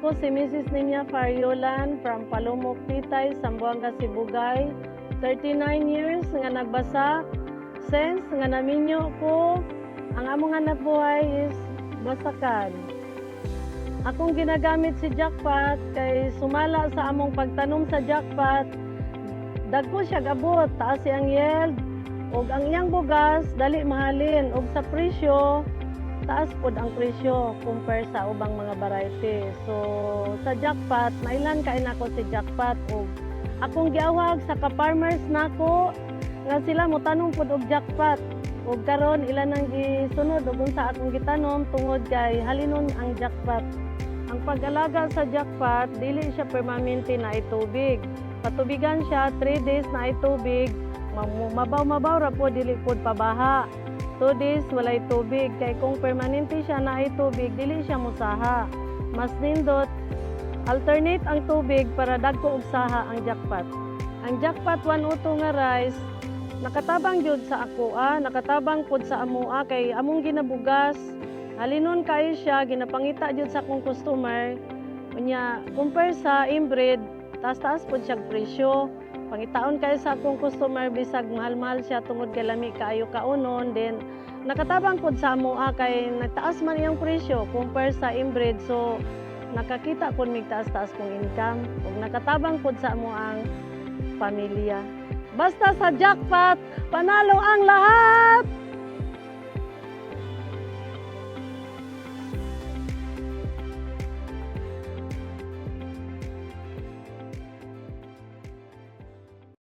Ako si Mrs. Nimia Fariolan from Palumok, Titay, Zamboanga, Sibugay. 39 years nga nagbasa. Since nga naminyo ko, ang among hanap buhay is basakan. Akong ginagamit si jackpot kay sumala sa among pagtanom sa jackpot. Dagko siya gabot, taas siyang yield. Og ang iyang bugas, dali mahalin. Og sa presyo, taas pod ang presyo compare sa ubang mga variety. So, sa jackpot, mailan kain ako si jackpot. Og akong giawag sa ka-farmers nako nga sila mo tanong pod og jackpot. Og karon ilan ang gisunod og unsa akong gitanom tungod kay halinon ang jackpot. Ang pag-alaga sa jackpot, dili siya permanente na itubig. Patubigan siya 3 days na itubig. Mabaw-mabaw ra po, dili pod pabaha. 2 days walay tubig. Kay kung permanente siya na itubig, dili siya musaha. Mas nindot, alternate ang tubig para dagko og saha ang jackpot. Ang jackpot 102 nga rice, nakatabang jud sa ako, nakatabang pod sa amoa kay among ginabugas. Halinon kayo siya, ginapangita jud sa akong customer. Unya, compare sa inbreed, taas-taas pod siya presyo. Pangitaon kayo sa akong customer, bisag mahal-mahal siya tungod kay lami kaayo kaunon. Then, nakatabang pod sa amoa kay nagtaas man iyang presyo compare sa inbreed. So, nakakita pod mig taas-taas kong income. Ug nakatabang pod sa amoang pamilya. Basta sa jackpot, panalo ang lahat!